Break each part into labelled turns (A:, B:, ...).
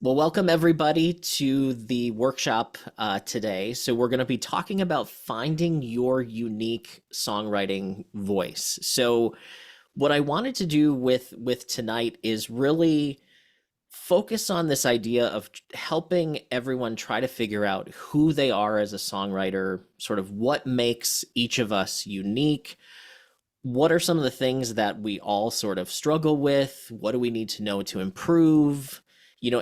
A: Well, welcome everybody to the workshop today. So we're going to be talking about finding your unique songwriting voice. So what I wanted to do with tonight is really focus on this idea of helping everyone try to figure out who they are as a songwriter, sort of what makes each of us unique. What are some of the things that we all sort of struggle with? What do we need to know to improve?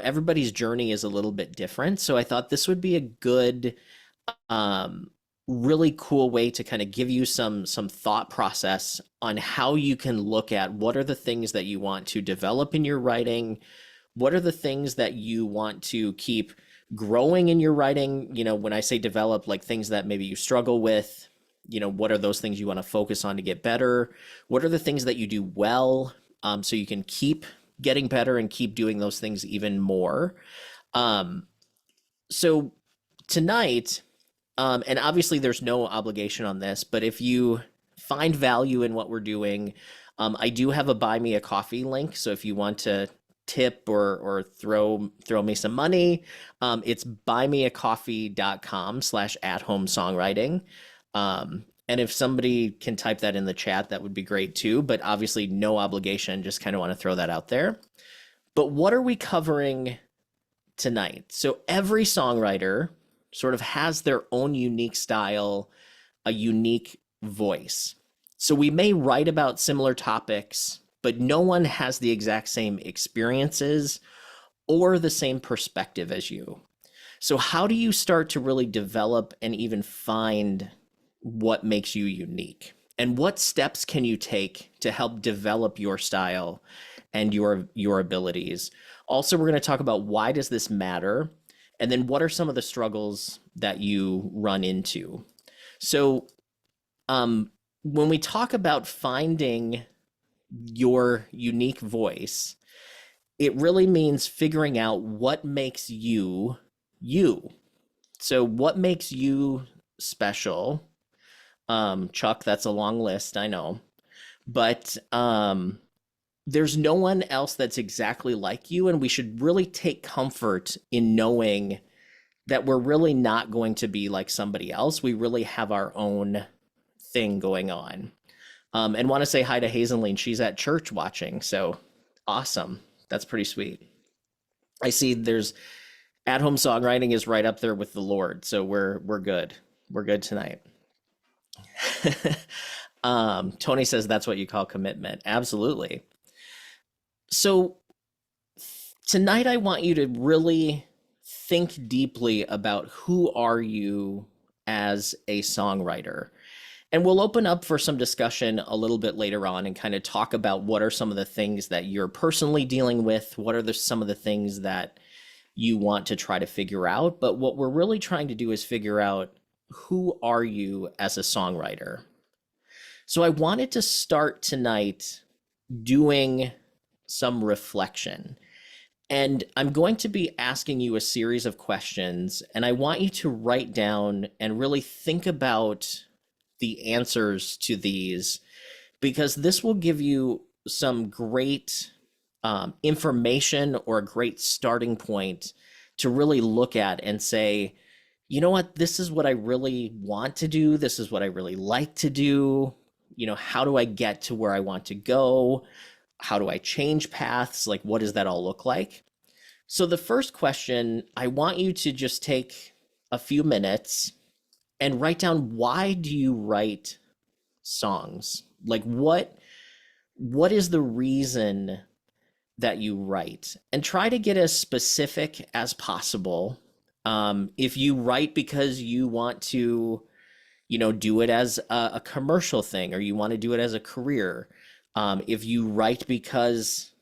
A: Everybody's journey is a little bit different. So I thought this would be a good, um, really cool way to kind of give you some thought process on how you can look at what are the things that you want to develop in your writing, what are the things that you want to keep growing in your writing. When I say develop, like things that maybe you struggle with, what are those things you want to focus on to get better? What are the things that you do well, so you can keep getting better and keep doing those things even more? Um, so tonight, and obviously there's no obligation on this, but if you find value in what we're doing, I do have a buy me a coffee link. So if you want to tip or throw me some money, it's buymeacoffee.com/at-home songwriting. And if somebody can type that in the chat, that would be great too. But obviously, no obligation. Just kind of want to throw that out there. But what are we covering tonight? So every songwriter sort of has their own unique style, a unique voice. So we may write about similar topics, but no one has the exact same experiences or the same perspective as you. So how do you start to really develop and even find what makes you unique? And what steps can you take to help develop your style and your abilities? Also, we're going to talk about why does this matter? And then what are some of the struggles that you run into? So, when we talk about finding your unique voice, it really means figuring out what makes you you. So, what makes you special? Chuck, that's a long list, I know. But there's no one else that's exactly like you, and we should really take comfort in knowing that we're really not going to be like somebody else. We really have our own thing going on. And want to say hi to Hazeline. She's at church watching, so awesome. That's pretty sweet. I see there's at-home songwriting is right up there with the Lord, so we're good. We're good tonight. Tony says that's what you call commitment. Absolutely. So tonight I want you to really think deeply about who are you as a songwriter. And we'll open up for some discussion a little bit later on and kind of talk about what are some of the things that you're personally dealing with, what are some of the things that you want to try to figure out. But what we're really trying to do is figure out who are you as a songwriter. So I wanted to start tonight doing some reflection. And I'm going to be asking you a series of questions, and I want you to write down and really think about the answers to these, because this will give you some great information or a great starting point to really look at and say, you know what, this is what I really want to do. This is what I really like to do. How do I get to where I want to go? How do I change paths? Like, what does that all look like? So the first question, I want you to just take a few minutes and write down, why do you write songs? Like, what is the reason that you write? And try to get as specific as possible. If you write because you want to, do it as a commercial thing, or you want to do it as a career. If you write because,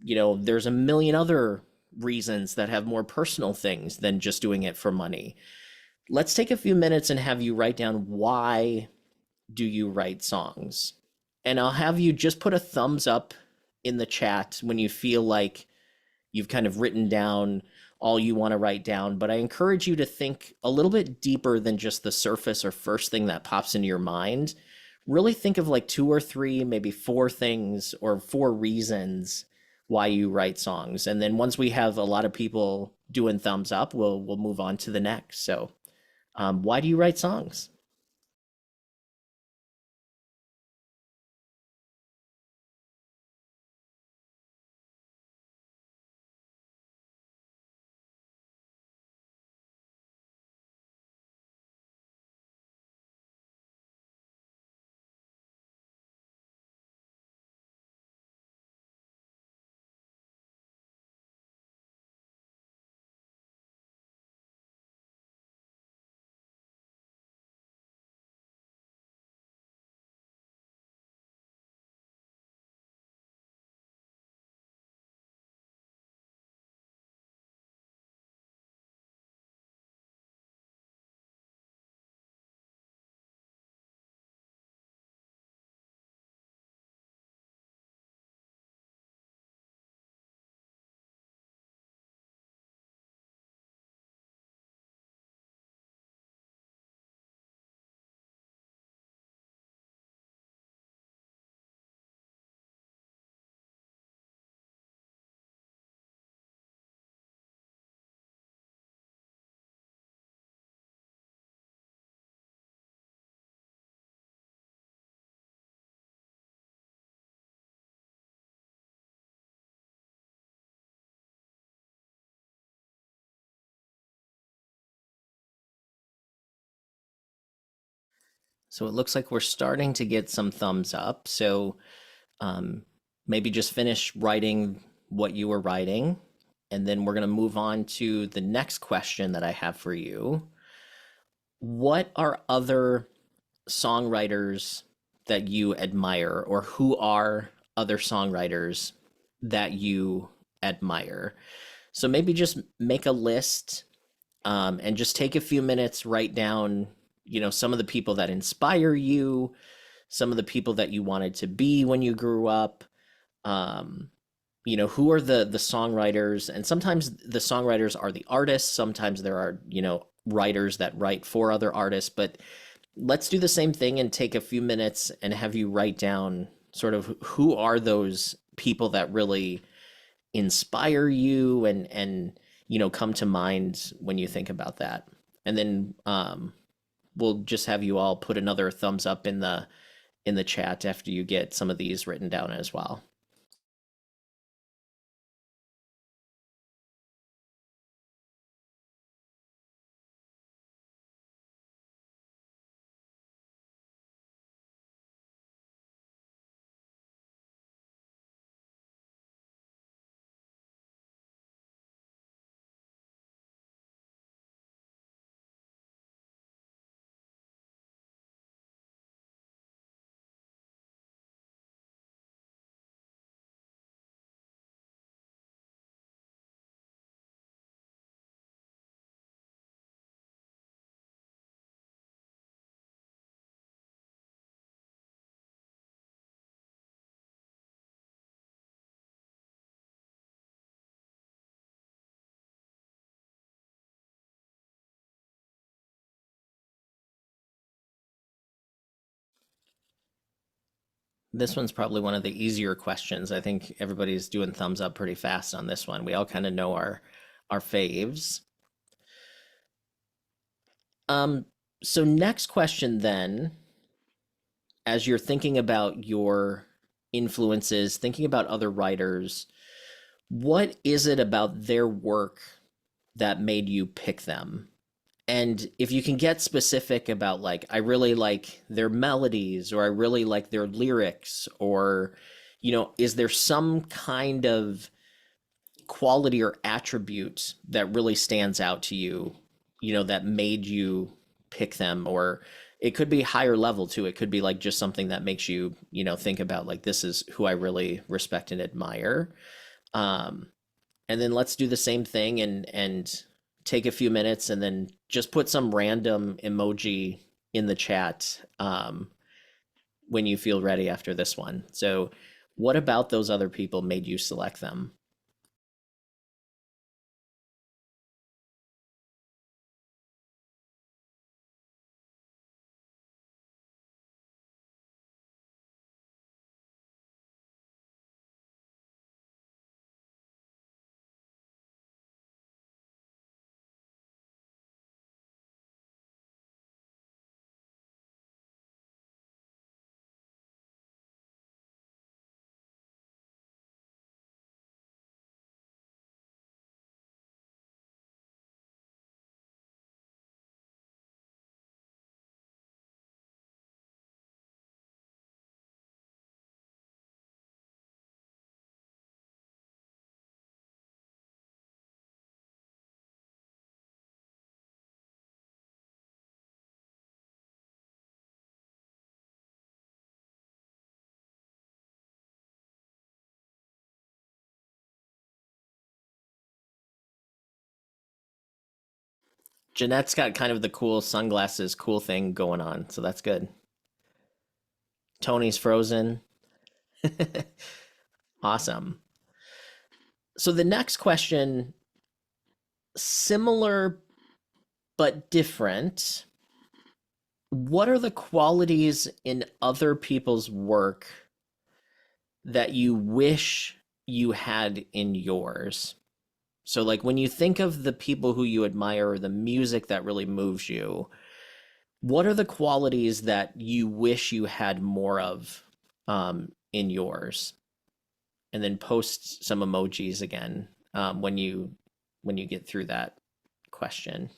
A: there's a million other reasons that have more personal things than just doing it for money. Let's take a few minutes and have you write down, why do you write songs? And I'll have you just put a thumbs up in the chat when you feel like you've kind of written down all you want to write down. But I encourage you to think a little bit deeper than just the surface or first thing that pops into your mind. Really think of like 2 or 3, maybe 4 things or 4 reasons why you write songs. And then once we have a lot of people doing thumbs up, we'll move on to the next. So, why do you write songs? So it looks like we're starting to get some thumbs up. So um, maybe just finish writing what you were writing, and then we're going to move on to the next question that I have for you. What are other songwriters that you admire, or who are other songwriters that you admire? So maybe just make a list, and just take a few minutes, write down, some of the people that inspire you, some of the people that you wanted to be when you grew up. Um, who are the songwriters? And sometimes the songwriters are the artists. Sometimes there are, writers that write for other artists. But let's do the same thing and take a few minutes and have you write down sort of who are those people that really inspire you and come to mind when you think about that. And then we'll just have you all put another thumbs up in the chat after you get some of these written down as well. This one's probably one of the easier questions. I think everybody's doing thumbs up pretty fast on this one. We all kind of know our faves. Um, so next question then, as you're thinking about your influences, thinking about other writers, what is it about their work that made you pick them? And if you can get specific about, like, I really like their melodies, or I really like their lyrics, or, is there some kind of quality or attribute that really stands out to you, that made you pick them? Or it could be higher level too. It could be like just something that makes you, think about, like, this is who I really respect and admire. Um, and then let's do the same thing and take a few minutes and then just put some random emoji in the chat, when you feel ready after this one. So, what about those other people made you select them? Jeanette's got kind of the cool sunglasses, cool thing going on, so that's good. Tony's frozen. Awesome. So the next question, similar but different. What are the qualities in other people's work that you wish you had in yours? So, like, when you think of the people who you admire or the music that really moves you, what are the qualities that you wish you had more of in yours? And then post some emojis again when you get through that question.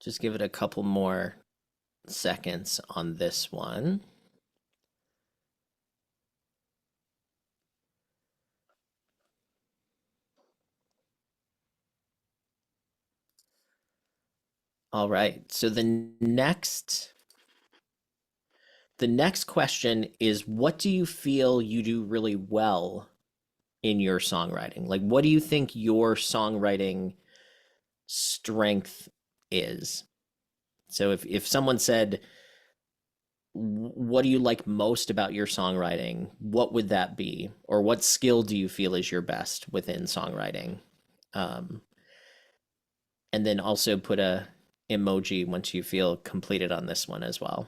A: Just give it a couple more seconds on this one. All right. So the next question is, what do you feel you do really well in your songwriting? Like, what do you think your songwriting strength is? So if someone said, what do you like most about your songwriting? What would that be? Or what skill do you feel is your best within songwriting? Um, and then also put a emoji once you feel completed on this one as well.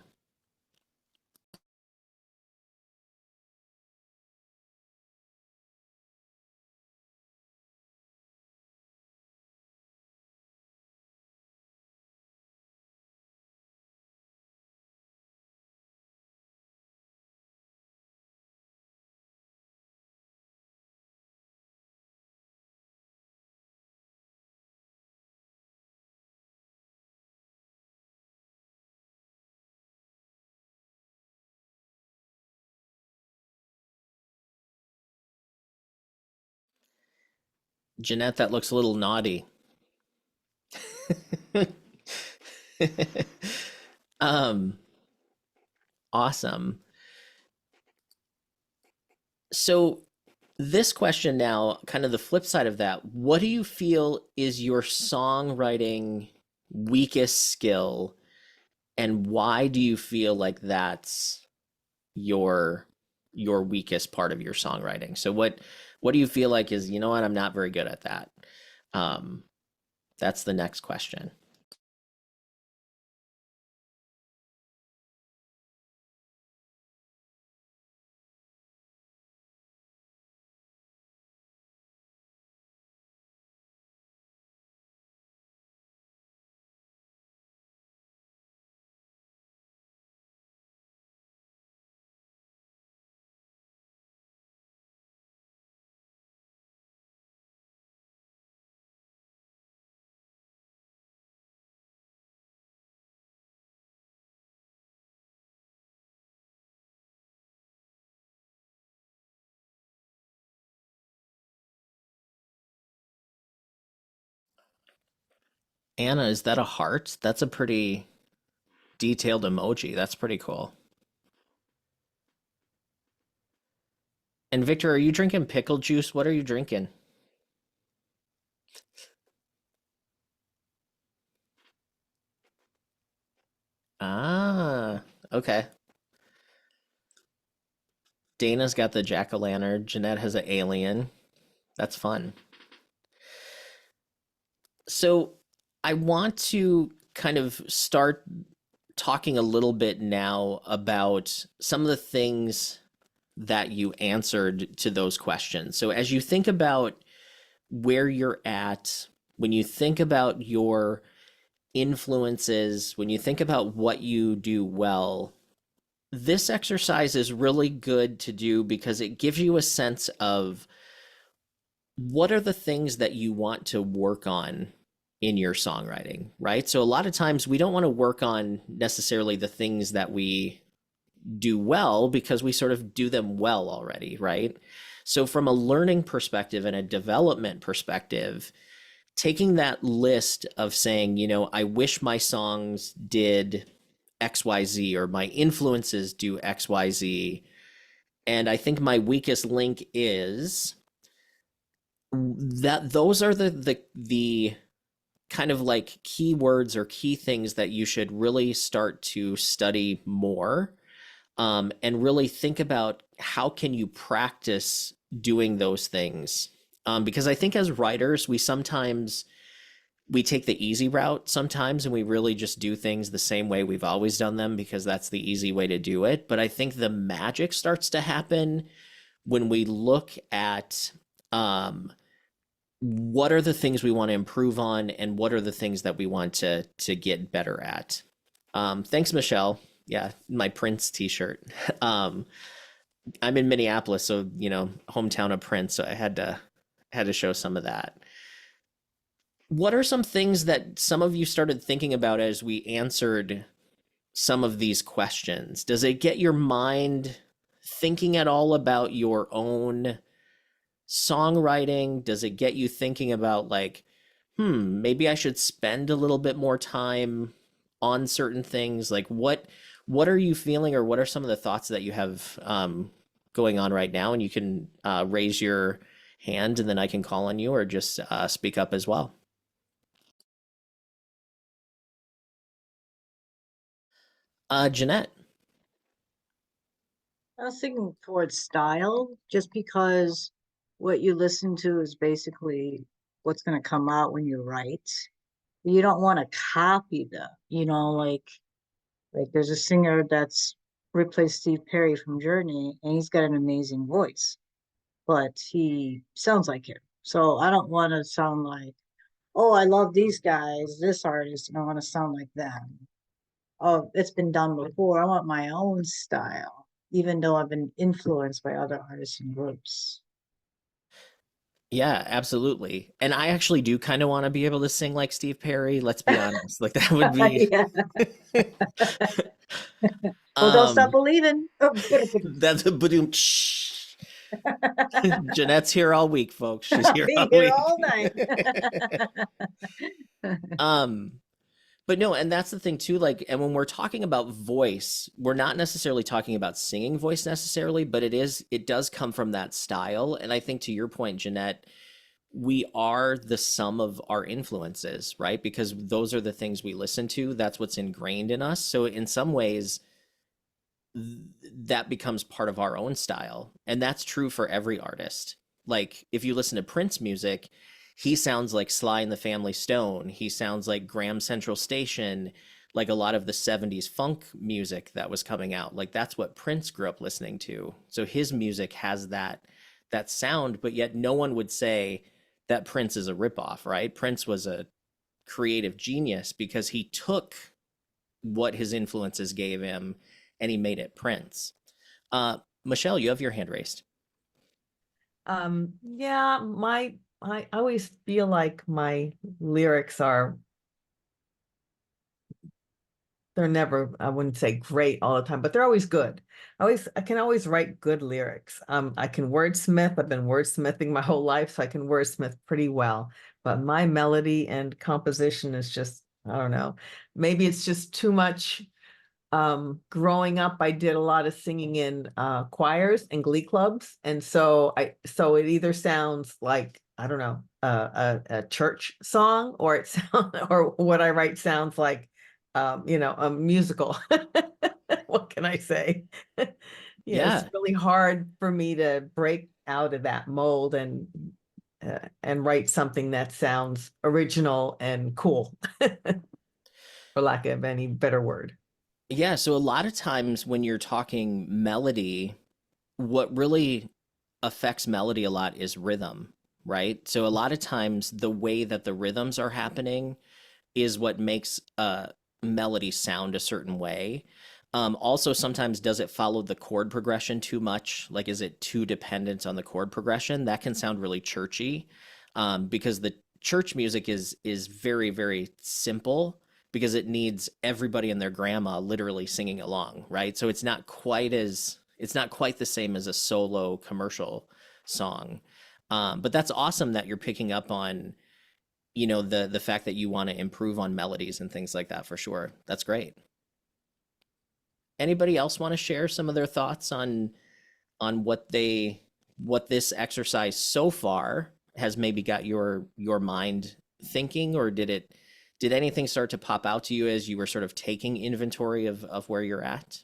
A: Jeanette, that looks a little naughty. um, awesome. So this question now, kind of the flip side of that, what do you feel is your songwriting weakest skill, and why do you feel like that's your your weakest part of your songwriting? So what do you feel like is, you know what, I'm not very good at that? Um, that's the next question. Anna, is that a heart? That's a pretty detailed emoji. That's pretty cool. And Victor, are you drinking pickle juice? What are you drinking? Ah, okay. Dana's got the jack-o'-lantern. Jeanette has an alien. That's fun. So I want to kind of start talking a little bit now about some of the things that you answered to those questions. So as you think about where you're at, when you think about your influences, when you think about what you do well, this exercise is really good to do because it gives you a sense of what are the things that you want to work on in your songwriting, right? So a lot of times we don't want to work on necessarily the things that we do well because we sort of do them well already, right? So from a learning perspective and a development perspective, taking that list of saying, I wish my songs did XYZ or my influences do XYZ. And I think my weakest link is that those are the kind of like keywords or key things that you should really start to study more, and really think about how can you practice doing those things. Because I think as writers, we take the easy route sometimes and we really just do things the same way we've always done them because that's the easy way to do it. But I think the magic starts to happen when we look at what are the things we want to improve on and what are the things that we want to get better at. Thanks, Michelle. Yeah, my Prince t-shirt. I'm in Minneapolis, so hometown of Prince, so I had to show some of that. What are some things that some of you started thinking about as we answered some of these questions? Does it get your mind thinking at all about your own songwriting? Does it get you thinking about like, maybe I should spend a little bit more time on certain things? Like what are you feeling, or what are some of the thoughts that you have going on right now? And you can raise your hand and then I can call on you, or just speak up as well. Jeanette.
B: I was thinking towards style, just because what you listen to is basically what's going to come out when you write. You don't want to copy them, like there's a singer that's replaced Steve Perry from Journey, and he's got an amazing voice, but he sounds like him. So I don't want to sound like, oh, I love these guys, this artist, and I want to sound like them. Oh, it's been done before. I want my own style, even though I've been influenced by other artists and groups.
A: Yeah, absolutely. And I actually do kind of want to be able to sing like Steve Perry. Let's be honest. Like that would be
B: Yeah. Well, don't stop
A: um
B: believing.
A: that's a boom. Jeanette's here all week, folks. She's
B: I'll
A: here
B: be
A: all
B: here
A: week.
B: all night.
A: um but no, and that's the thing too, like, and when we're talking about voice, we're not necessarily talking about singing voice necessarily, but it does come from that style. And I think to your point, Jeanette, we are the sum of our influences, right? Because those are the things we listen to. That's what's ingrained in us. So in some ways, that becomes part of our own style. And that's true for every artist. Like if you listen to Prince music, he sounds like Sly and the Family Stone. He sounds like Graham Central Station, like a lot of the 70s funk music that was coming out. Like that's what Prince grew up listening to. So his music has that sound, but yet no one would say that Prince is a ripoff, right? Prince was a creative genius because he took what his influences gave him and he made it Prince. Uh, Michelle, you have your hand raised.
C: Yeah, I always feel like my lyrics are, they're never, I wouldn't say great all the time, but they're always good. I can always write good lyrics. I can wordsmith. I've been wordsmithing my whole life, so I can wordsmith pretty well. But my melody and composition is just, I don't know. Maybe it's just too much. Growing up, I did a lot of singing in choirs and glee clubs, and so it either sounds like, I don't know, a church song, or it sound or what I write sounds like a musical. What can I say? It's
A: Yeah,
C: really hard for me to break out of that mold and write something that sounds original and cool. for lack of any better word.
A: Yeah, so a lot of times when you're talking melody, what really affects melody a lot is rhythm, right? So a lot of times the way that the rhythms are happening is what makes a melody sound a certain way. Also, sometimes does it follow the chord progression too much? Like, is it too dependent on the chord progression? That can sound really churchy, because the church music is very, very simple because it needs everybody and their grandma literally singing along, right? So it's not quite the same as a solo commercial song. But that's awesome that you're picking up on, the fact that you want to improve on melodies and things like that for sure. That's great. Anybody else want to share some of their thoughts on what this exercise so far has maybe got your mind thinking, or did anything start to pop out to you as you were sort of taking inventory of where you're at?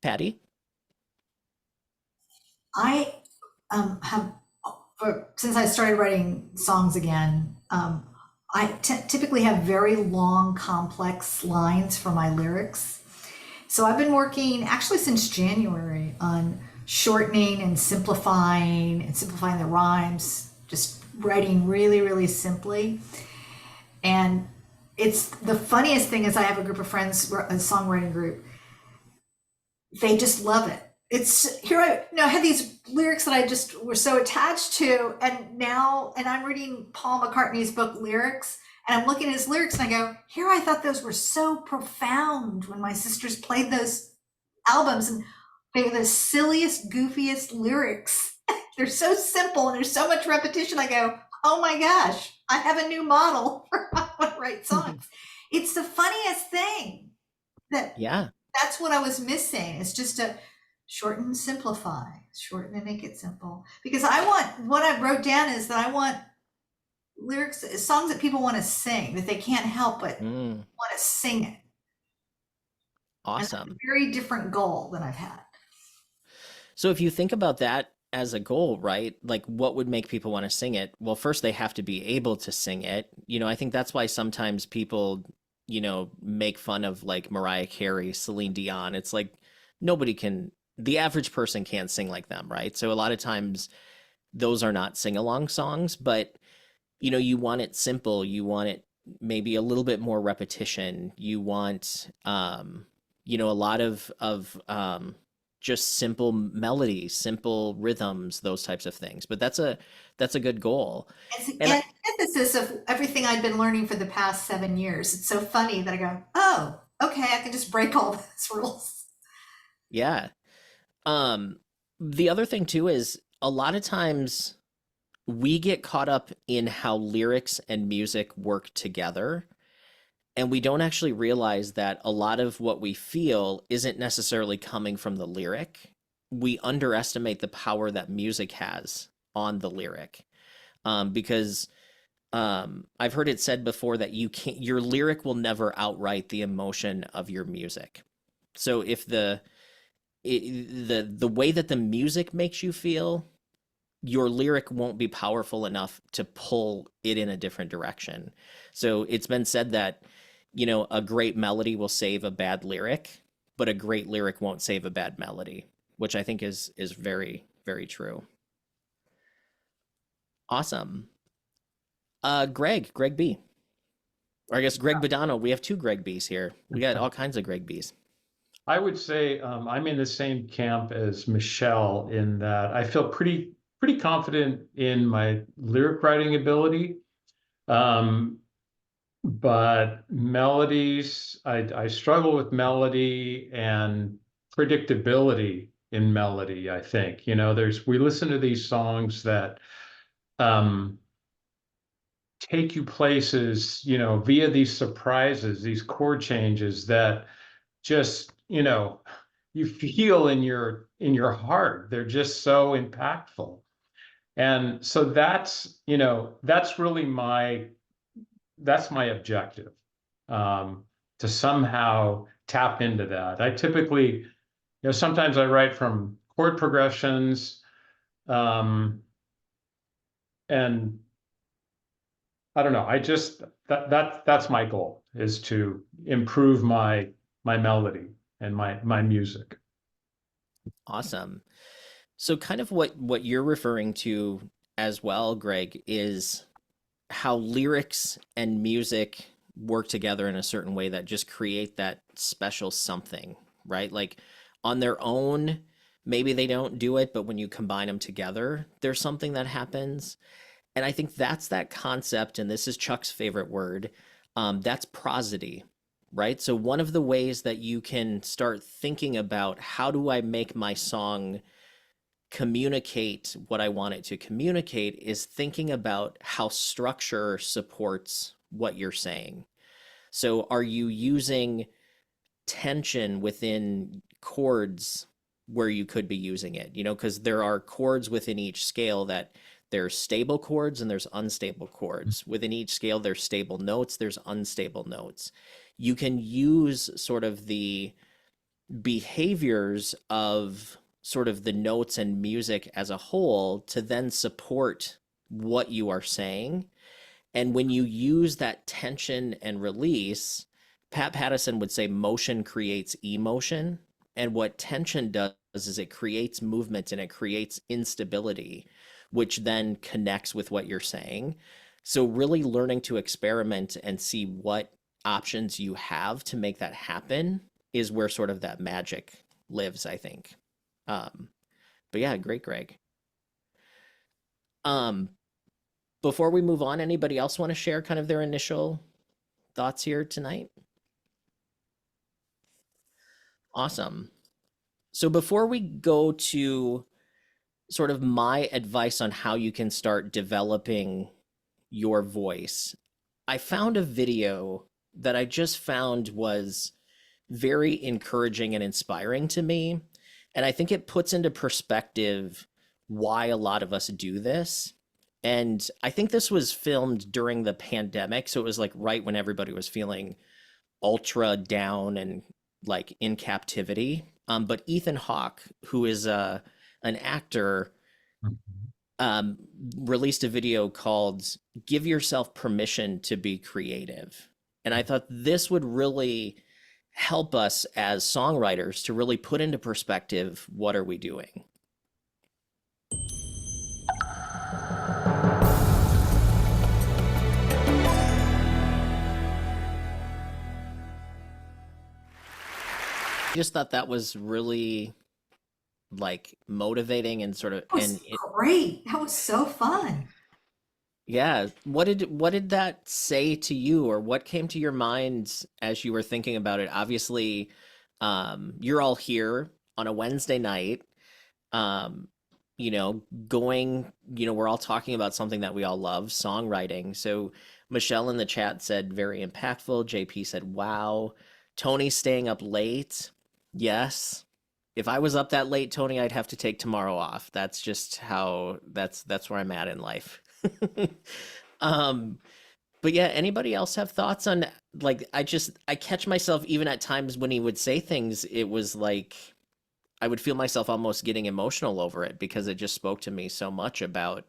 A: Patty?
D: I have, since I started writing songs again, I typically have very long, complex lines for my lyrics. So I've been working actually since January on shortening and simplifying the rhymes, just writing really, really simply. And it's the funniest thing is I have a group of friends, a songwriting group. They just love it. It's here. I had these lyrics that I just were so attached to, and I'm reading Paul McCartney's book Lyrics, and I'm looking at his lyrics, and I go, here I thought those were so profound when my sisters played those albums, and they were the silliest, goofiest lyrics. They're so simple, and there's so much repetition. I go, oh my gosh, I have a new model for how to write songs. It's the funniest thing that.
A: Yeah.
D: That's what I was missing. It's just a shorten and simplify, shorten and make it simple. Because what I wrote down is that I want lyrics, songs that people want to sing, that they can't help but want to sing it.
A: Awesome.
D: And that's a very different goal than I've had.
A: So if you think about that as a goal, right? Like, what would make people want to sing it? Well, first they have to be able to sing it. I think that's why sometimes people make fun of like Mariah Carey, Celine Dion. It's like the average person can't sing like them, right? So a lot of times those are not sing-along songs, but you want it simple. You want it maybe a little bit more repetition. You want, a lot of just simple melodies, simple rhythms, those types of things. But that's a good goal.
D: It's an antithesis of everything I'd been learning for the past 7 years. It's so funny that I go, oh, okay, I can just break all those rules.
A: Yeah. The other thing too is a lot of times we get caught up in how lyrics and music work together. And we don't actually realize that a lot of what we feel isn't necessarily coming from the lyric. We underestimate the power that music has on the lyric. Because I've heard it said before that your lyric will never outright the emotion of your music. So if the way that the music makes you feel, your lyric won't be powerful enough to pull it in a different direction. So it's been said that a great melody will save a bad lyric, but a great lyric won't save a bad melody, which I think is very, very true. Awesome. Greg B. Or I guess Greg Badano. We have two Greg B's here. We got all kinds of Greg B's.
E: I would say I'm in the same camp as Michelle in that I feel pretty confident in my lyric writing ability. But melodies, I struggle with melody and predictability in melody, I think. We listen to these songs that take you places, via these surprises, these chord changes that just, you feel in your heart. They're just so impactful. And so that's really that's my objective, to somehow tap into that. I typically, sometimes I write from chord progressions, And I don't know, I just, that's my goal, is to improve my melody and my music.
A: Awesome. So kind of what you're referring to as well, Greg, is how lyrics and music work together in a certain way that just create that special something, right? Like on their own, maybe they don't do it, but when you combine them together, there's something that happens. And I think that's that concept, and this is Chuck's favorite word, that's prosody, right? So one of the ways that you can start thinking about how do I make my song communicate what I want it to communicate is thinking about how structure supports what you're saying. So are you using tension within chords where you could be using it? You know, because there are chords within each scale that there's stable chords and there's unstable chords. Within each scale, there's stable notes, there's unstable notes. You can use sort of the behaviors of sort of the notes and music as a whole to then support what you are saying. And when you use that tension and release, Pat Pattison would say motion creates emotion. And what tension does is it creates movement and it creates instability, which then connects with what you're saying. So really learning to experiment and see what options you have to make that happen is where sort of that magic lives, I think. Um, but yeah, great, Greg. Um, before we move on, anybody else want to share kind of their initial thoughts here tonight? Awesome. So before we go to sort of my advice on how you can start developing your voice, I found a video that I just found was very encouraging and inspiring to me. And I think it puts into perspective why a lot of us do this. And I think this was filmed during the pandemic. So it was like right when everybody was feeling ultra down and like in captivity. But Ethan Hawke, who is an actor, um, released a video called Give Yourself Permission to Be Creative. And I thought this would really help us as songwriters to really put into perspective what are we doing. I just thought that was really like motivating and sort of
D: That was great. That was so fun.
A: yeah, what did that say to you, or what came to your mind as you were thinking about it? Obviously, you're all here on a Wednesday night, um, we're all talking about something that we all love, songwriting. So Michelle in the chat said very impactful. JP said, wow. Tony staying up late. Yes. If I was up that late, Tony, I'd have to take tomorrow off. That's just how that's where I'm at in life. um, but yeah, anybody else have thoughts on like I catch myself even at times when he would say things, it was like I would feel myself almost getting emotional over it because it just spoke to me so much about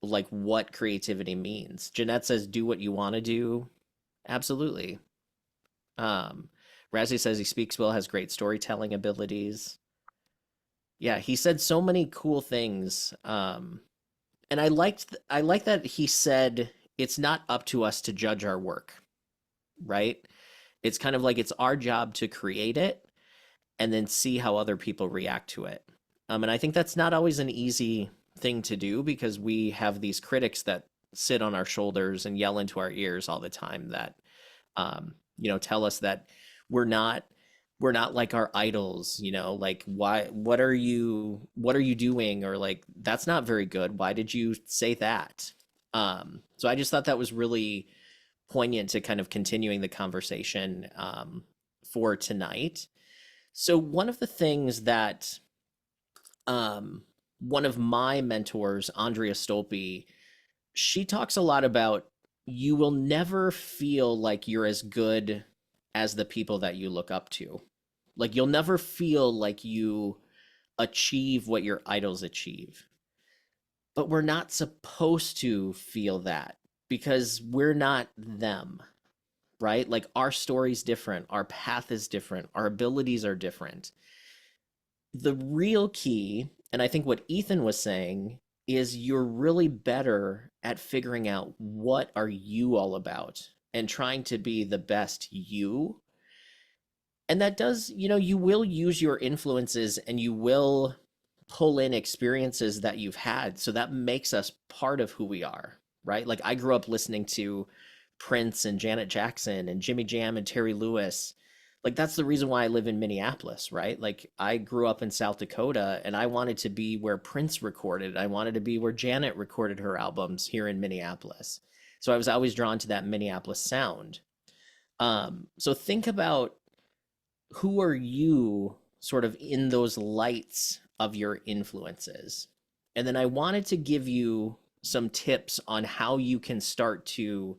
A: like what creativity means. Jeanette says, do what you want to do. Absolutely. Um, Razzie says he speaks well, has great storytelling abilities. Yeah, he said so many cool things. And I like that he said it's not up to us to judge our work, right? It's kind of like it's our job to create it and then see how other people react to it. And I think that's not always an easy thing to do because we have these critics that sit on our shoulders and yell into our ears all the time that tell us that we're not like our idols, like what are you doing, or like that's not very good, why did you say that? So I just thought that was really poignant to kind of continuing the conversation for tonight. So one of the things that one of my mentors, Andrea Stolpe, she talks a lot about you will never feel like you're as good as the people that you look up to. Like you'll never feel like you achieve what your idols achieve. but we're not supposed to feel that because we're not them, right? Like our story's different, our path is different, our abilities are different. The real key, and I think what Ethan was saying, is you're really better at figuring out what are you all about and trying to be the best you. And that does, you will use your influences and you will pull in experiences that you've had. So that makes us part of who we are, right? Like I grew up listening to Prince and Janet Jackson and Jimmy Jam and Terry Lewis. Like that's the reason why I live in Minneapolis, right? Like I grew up in South Dakota and I wanted to be where Prince recorded. I wanted to be where Janet recorded her albums here in Minneapolis. So I was always drawn to that Minneapolis sound. So think about who are you sort of in those lights of your influences. And then I wanted to give you some tips on how you can start to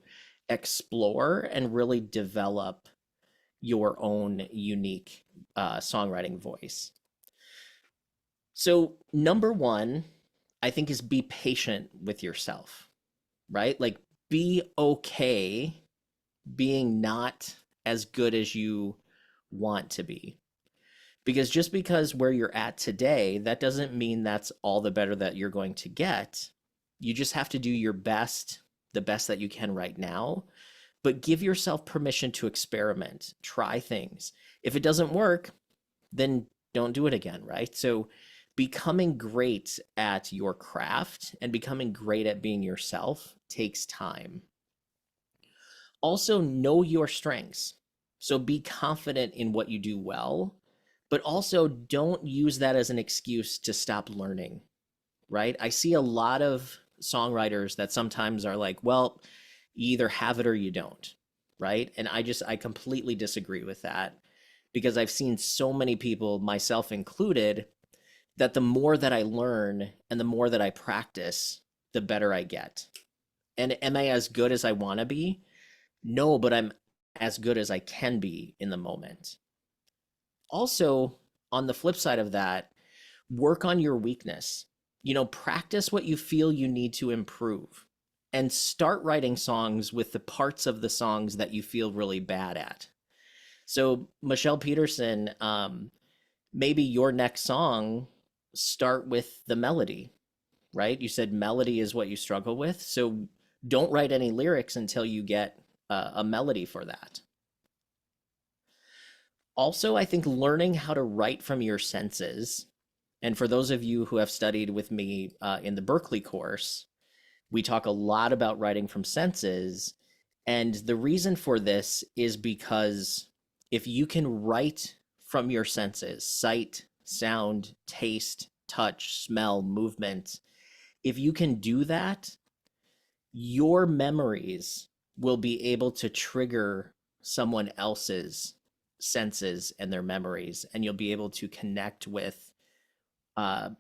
A: explore and really develop your own unique songwriting voice. So, number one, I think is be patient with yourself, right? Like, be okay being not as good as you want to be. Because just because where you're at today, that doesn't mean that's all the better that you're going to get. You just have to do your best, the best that you can right now. But give yourself permission to experiment, try things. If it doesn't work, then don't do it again, right? So becoming great at your craft and becoming great at being yourself takes time. Also, know your strengths. So be confident in what you do well, but also don't use that as an excuse to stop learning, right? I see a lot of songwriters that sometimes are like, well, you either have it or you don't, right? And I completely disagree with that because I've seen so many people, myself included, that the more that I learn and the more that I practice, the better I get. And am I as good as I want to be? No, but I'm as good as I can be in the moment. Also, on the flip side of that, work on your weakness. Practice what you feel you need to improve and start writing songs with the parts of the songs that you feel really bad at. So, Michelle Peterson, maybe your next song, start with the melody, right? You said melody is what you struggle with. So, don't write any lyrics until you get a melody for that. Also, I think learning how to write from your senses, and for those of you who have studied with me in the Berkeley course, we talk a lot about writing from senses. And the reason for this is because if you can write from your senses, sight, sound, taste, touch, smell, movement, if you can do that, your memories will be able to trigger someone else's senses and their memories, and you'll be able to connect with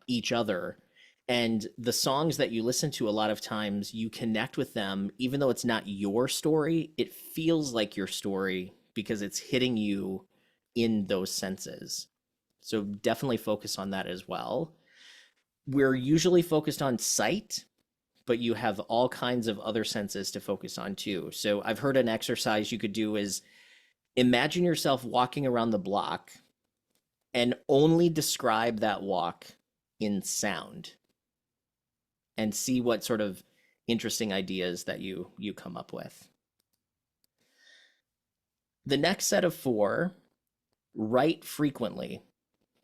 A: each other. And the songs that you listen to, a lot of times you connect with them, even though it's not your story, it feels like your story because it's hitting you in those senses. So definitely focus on that as well. We're usually focused on sight, but you have all kinds of other senses to focus on too. So I've heard an exercise you could do is imagine yourself walking around the block and only describe that walk in sound and see what sort of interesting ideas that you come up with. The next set of 4, write frequently.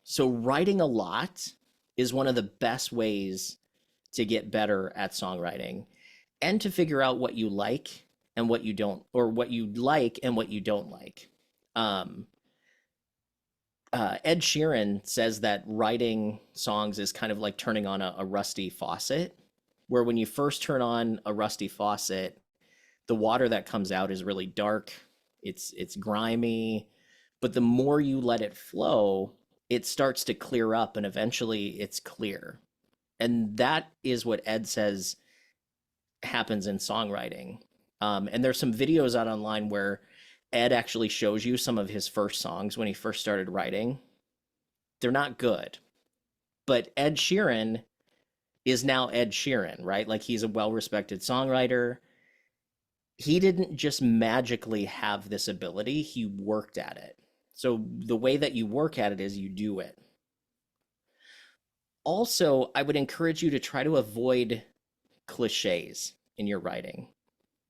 A: So writing a lot is one of the best ways to get better at songwriting and to figure out what you like and what you don't, or what you like and what you don't like. Ed Sheeran says that writing songs is kind of like turning on a rusty faucet, where when you first turn on a rusty faucet, the water that comes out is really dark. It's grimy, but the more you let it flow, it starts to clear up and eventually it's clear. And that is what Ed says happens in songwriting. And there's some videos out online where Ed actually shows you some of his first songs when he first started writing. They're not good, but Ed Sheeran is now Ed Sheeran, right? Like he's a well-respected songwriter. He didn't just magically have this ability, he worked at it. So the way that you work at it is you do it. Also, I would encourage you to try to avoid cliches in your writing.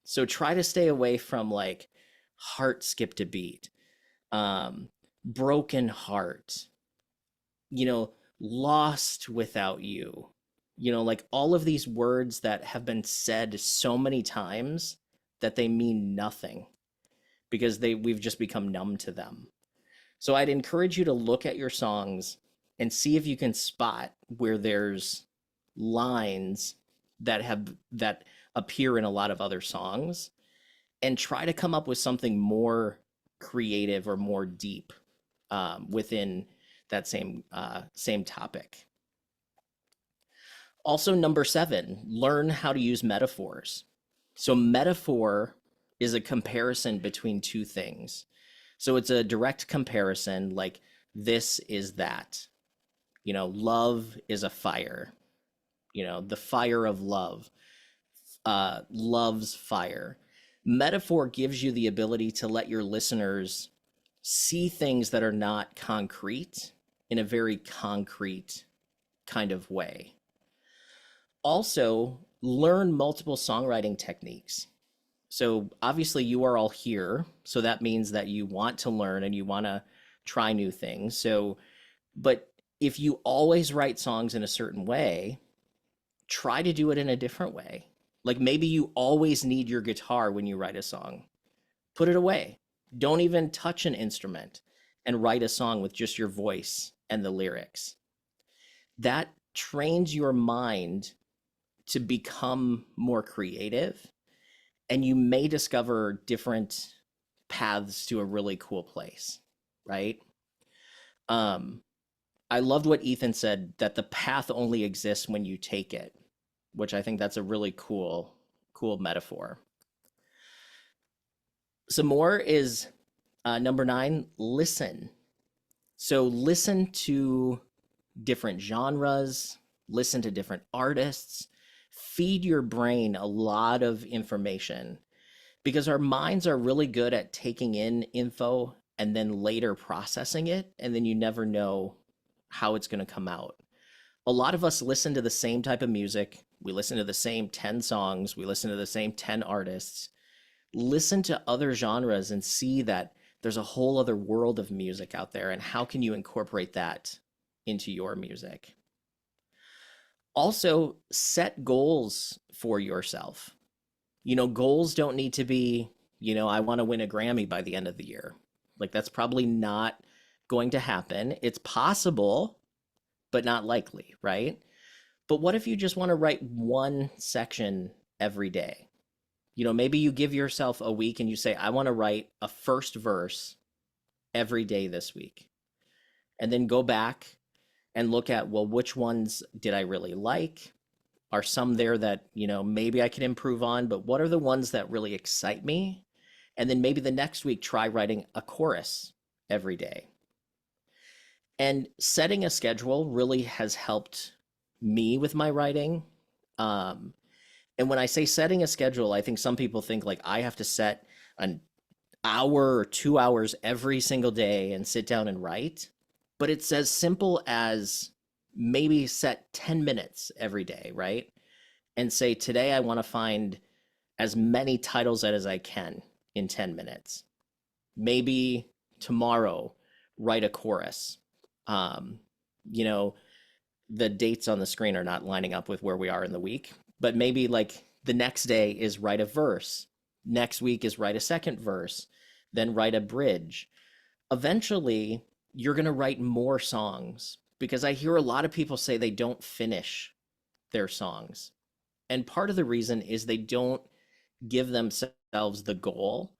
A: So try to stay away from like heart skipped a beat, broken heart, you know, lost without you, you know, like all of these words that have been said so many times that they mean nothing because we've just become numb to them. So I'd encourage you to look at your songs and see if you can spot where there's lines that appear in a lot of other songs, and try to come up with something more creative or more deep within that same topic. Also, number 7, learn how to use metaphors. So metaphor is a comparison between two things. So it's a direct comparison, like this is that. You know, love is a fire. You know, the fire of love. Love's fire. Metaphor gives you the ability to let your listeners see things that are not concrete in a very concrete kind of way. Also, learn multiple songwriting techniques. So obviously you are all here, so that means that you want to learn and you want to try new things. So, but if you always write songs in a certain way, try to do it in a different way. Like maybe you always need your guitar when you write a song. Put it away. Don't even touch an instrument and write a song with just your voice and the lyrics. That trains your mind to become more creative, and you may discover different paths to a really cool place, right? I loved what Ethan said, that the path only exists when you take it, which I think that's a really cool metaphor. Some more is number 9, listen. So listen to different genres, listen to different artists, feed your brain a lot of information, because our minds are really good at taking in info and then later processing it, and then you never know how it's going to come out. A lot of us listen to the same type of music. We listen to the same 10 songs. We listen to the same 10 artists. Listen to other genres and see that there's a whole other world of music out there, and how can you incorporate that into your music? Also, set goals for yourself. You know, goals don't need to be, you know, I want to win a Grammy by the end of the year. Like that's probably not going to happen. It's possible, but not likely, right? But what if you just want to write one section every day? You know, maybe you give yourself a week and you say, I want to write a first verse every day this week. And then go back and look at, well, which ones did I really like? Are some there that, you know, maybe I can improve on, but what are the ones that really excite me? And then maybe the next week, try writing a chorus every day. And setting a schedule really has helped me with my writing. And when I say setting a schedule, I think some people think like I have to set an hour or 2 hours every single day and sit down and write. But it's as simple as maybe set 10 minutes every day, right? And say, today I want to find as many titles as I can in 10 minutes. Maybe tomorrow, write a chorus. You know, the dates on the screen are not lining up with where we are in the week, but maybe like the next day is write a verse. Next week is write a second verse, then write a bridge. Eventually, you're going to write more songs, because I hear a lot of people say they don't finish their songs. And part of the reason is they don't give themselves the goal,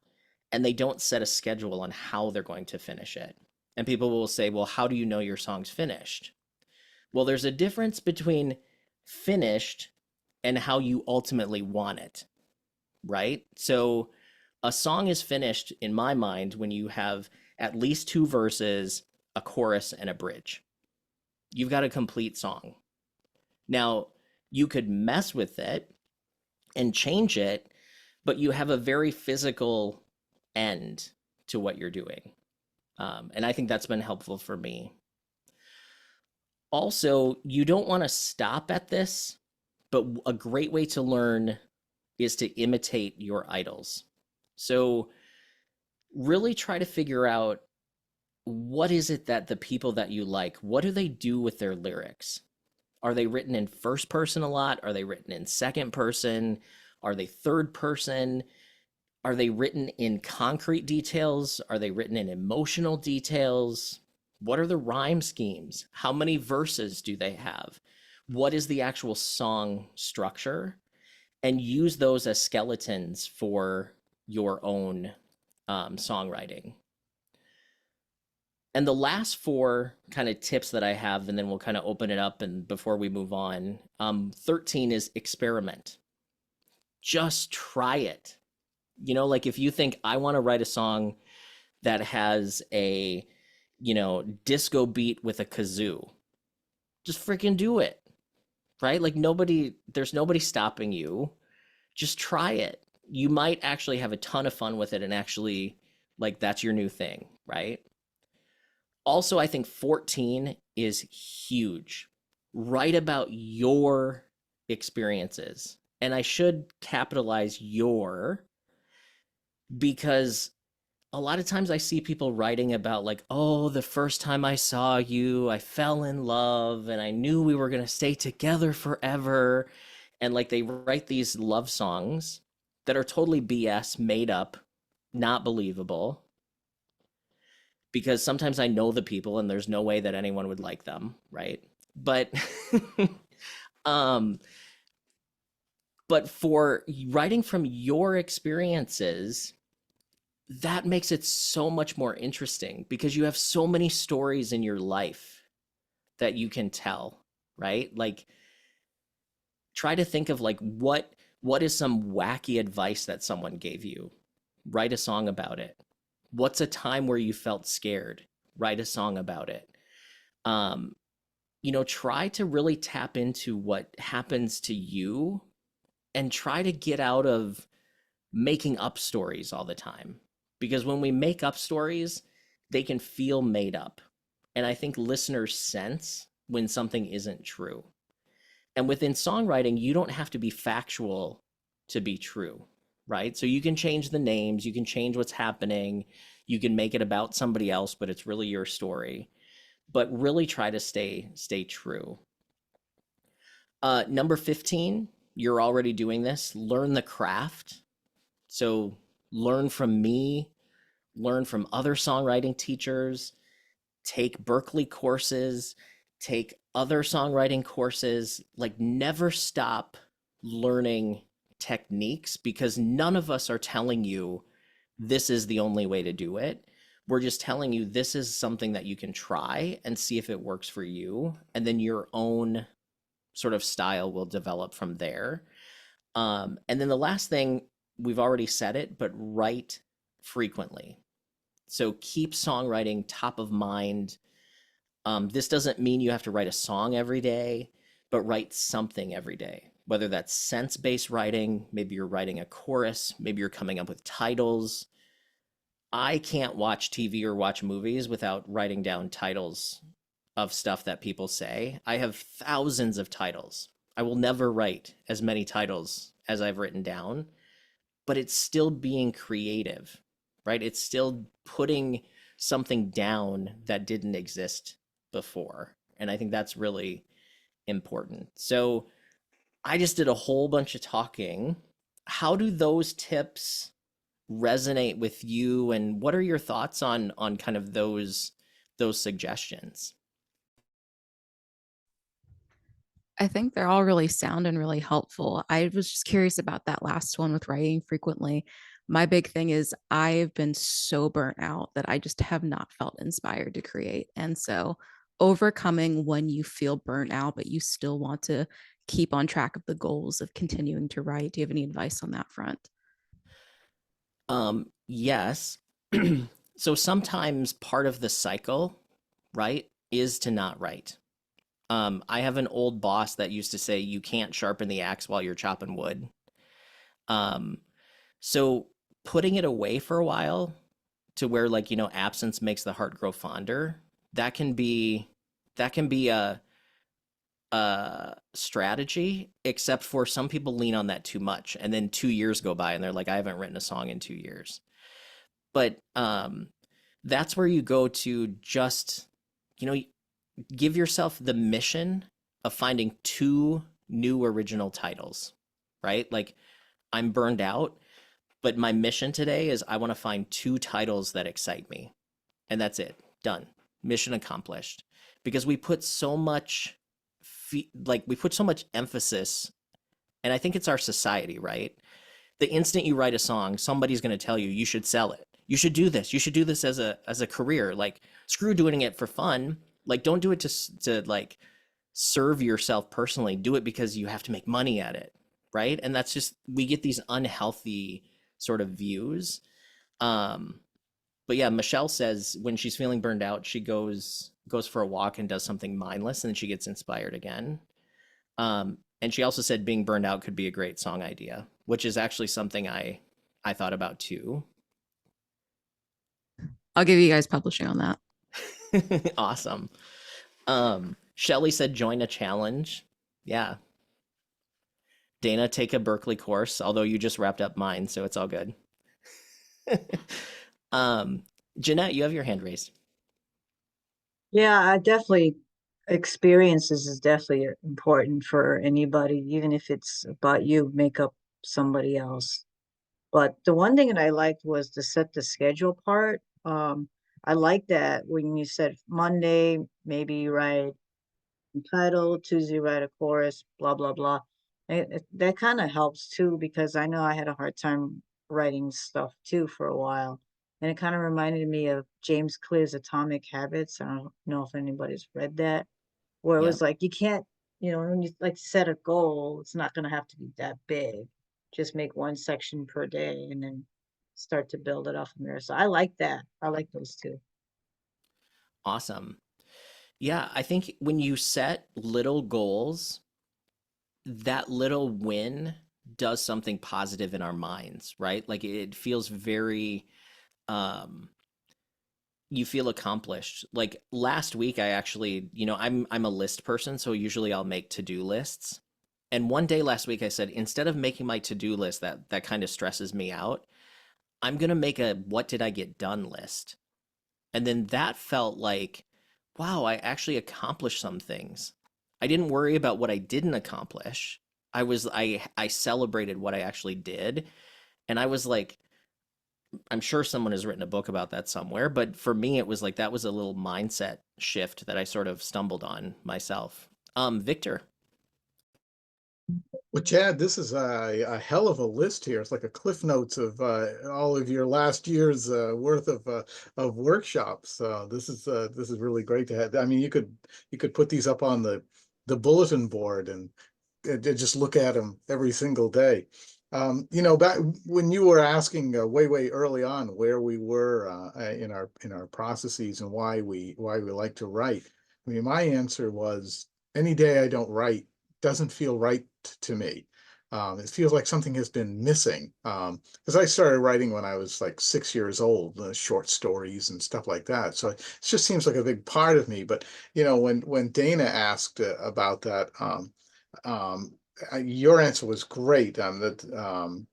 A: and they don't set a schedule on how they're going to finish it. And people will say, well, how do you know your song's finished? Well, there's a difference between finished and how you ultimately want it, right? So a song is finished, in my mind, when you have at least 2 verses, a chorus, and a bridge. You've got a complete song. Now, You could mess with it and change it, but you have a very physical end to what you're doing. And I think that's been helpful for me. Also, you don't want to stop at this, but a great way to learn is to imitate your idols. So really try to figure out, what is it that the people that you like, what do they do with their lyrics? Are they written in first person a lot? Are they written in second person? Are they third person? Are they written in concrete details? Are they written in emotional details? What are the rhyme schemes? How many verses do they have? What is the actual song structure? And use those as skeletons for your own songwriting. And the last four kind of tips that I have, and then we'll kind of open it up and before we move on, 13 is experiment. Just try it. You know, like if you think I want to write a song that has a, disco beat with a kazoo, just freaking do it, right? Like there's nobody stopping you. Just try it. You might actually have a ton of fun with it and actually, like, that's your new thing, right? Also, I think 14 is huge. Write about your experiences. And I should capitalize your, because a lot of times I see people writing about, like, oh, the first time I saw you, I fell in love and I knew we were going to stay together forever. And like they write these love songs that are totally BS, made up, not believable, because sometimes I know the people and there's no way that anyone would like them, right? But um but for writing from your experiences, that makes it so much more interesting because you have so many stories in your life that you can tell, right? Like, try to think of, like, what is some wacky advice that someone gave you? Write a song about it. What's a time where you felt scared? Write a song about it. Um, try to really tap into what happens to you and try to get out of making up stories all the time. Because when we make up stories, they can feel made up. And I think listeners sense when something isn't true. And within songwriting, you don't have to be factual to be true, right? So you can change the names, you can change what's happening, you can make it about somebody else, but it's really your story. But really try to stay true. Number 15, you're already doing this. Learn the craft. So learn from me, learn from other songwriting teachers, take Berkeley courses, take other songwriting courses. Like, never stop learning techniques, because none of us are telling you this is the only way to do it. We're just telling you this is something that you can try and see if it works for you. And then your own sort of style will develop from there. And then the last thing, we've already said it, but write frequently. So keep songwriting top of mind. This doesn't mean you have to write a song every day, but write something every day, whether that's sense-based writing, maybe you're writing a chorus, maybe you're coming up with titles. I can't watch TV or watch movies without writing down titles of stuff that people say. I have thousands of titles. I will never write as many titles as I've written down, but it's still being creative, right? It's still putting something down that didn't exist before. And I think that's really important. So I just did a whole bunch of talking. How do those tips resonate with you, and what are your thoughts on kind of those suggestions?
F: I think they're all really sound and really helpful. I was just curious about that last one with writing frequently. My big thing is I've been so burnt out that I just have not felt inspired to create. And so overcoming when you feel burnt out, but you still want to keep on track of the goals of continuing to write. Do you have any advice on that front?
A: Yes. So sometimes part of the cycle, right, is to not write. I have an old boss that used to say you can't sharpen the axe while you're chopping wood. Um, so putting it away for a while to where, like, absence makes the heart grow fonder, that can be a strategy, except for some people lean on that too much. And then 2 years go by and they're like, I haven't written a song in 2 years. But that's where you go to just, give yourself the mission of finding two new original titles, right? Like, I'm burned out, but my mission today is I want to find two titles that excite me. And that's it. Done. Mission accomplished. Because we put so much we put so much emphasis, and I think it's our society, right? The instant you write a song, somebody's going to tell you should sell it. You should do this. You should do this as a career. Like, screw doing it for fun. Like, don't do it to like serve yourself personally. Do it because you have to make money at it, right? And that's just, we get these unhealthy sort of views. But yeah, Michelle says when she's feeling burned out, she goes for a walk and does something mindless, and then she gets inspired again. And she also said being burned out could be a great song idea, which is actually something I thought about too.
F: I'll give you guys publishing on that.
A: Awesome. Shelly said join a challenge. Yeah. Dana, take a Berkeley course, although you just wrapped up mine, so it's all good. Jeanette, you have your hand raised.
B: Yeah, I definitely, experiences is definitely important for anybody, even if it's about you, make up somebody else. But the one thing that I liked was to set the schedule part. I like that when you said Monday, maybe you write a title, Tuesday you write a chorus, blah, blah, blah. That kind of helps too, because I know I had a hard time writing stuff too for a while. And it kind of reminded me of James Clear's Atomic Habits. I don't know if anybody's read that, where it
A: Yeah.
B: was like, you can't, when you like set a goal, it's not going to have to be that big. Just make one section per day and then start to build it up from there. So I like that. I like those two.
A: Awesome. Yeah, I think when you set little goals, that little win does something positive in our minds, right? Like, it feels very you feel accomplished. Like, last week I actually, I'm a list person, so usually I'll make to-do lists. And one day last week I said, instead of making my to-do list that kind of stresses me out, I'm going to make a what did I get done list. And then that felt like, wow, I actually accomplished some things. I didn't worry about what I didn't accomplish. I celebrated what I actually did. And I was like, I'm sure someone has written a book about that somewhere, but for me, it was like that was a little mindset shift that I sort of stumbled on myself. Victor.
G: Well, Chad, this is a hell of a list here. It's like a cliff notes of all of your last year's worth of workshops. This is really great to have. I mean, you could put these up on the bulletin board and just look at them every single day. Back when you were asking way early on where we were in our processes and why we like to write. I mean, my answer was any day I don't write doesn't feel right to me. It feels like something has been missing. Because I started writing when I was like 6 years old, short stories and stuff like that. So it just seems like a big part of me. But when Dana asked about that, your answer was great. To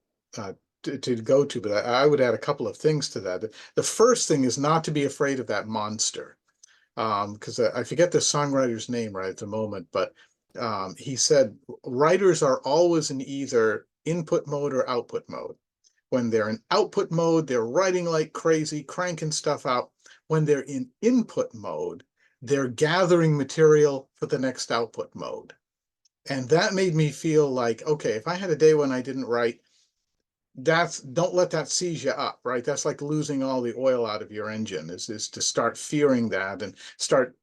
G: go to, but I would add a couple of things to that. The first thing is not to be afraid of that monster. Because I forget the songwriter's name right at the moment, but he said writers are always in either input mode or output mode. When they're in output mode, they're writing like crazy, cranking stuff out. When they're in input mode, they're gathering material for the next output mode. And that made me feel like, okay, if I had a day when I didn't write, don't let that seize you up, right? That's like losing all the oil out of your engine, is to start fearing that and start.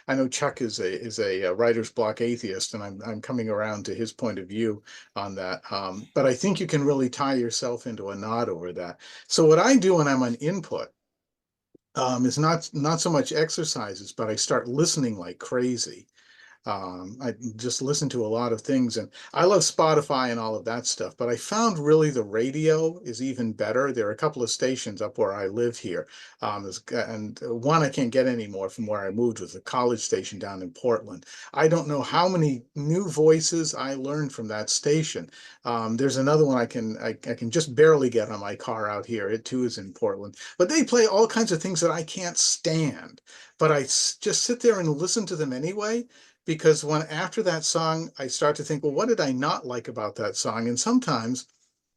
G: I know Chuck is a writer's block atheist, and I'm coming around to his point of view on that. But I think you can really tie yourself into a knot over that. So what I do when I'm on input is not so much exercises, but I start listening like crazy. I just listen to a lot of things, and I love Spotify and all of that stuff, but I found really the radio is even better. There are a couple of stations up where I live here. And one I can't get anymore from where I moved was a college station down in Portland. I don't know how many new voices I learned from that station. There's another one I can just barely get on my car out here. It too is in Portland, but they play all kinds of things that I can't stand, but just sit there and listen to them anyway, because when after that song, I start to think, well, what did I not like about that song? And sometimes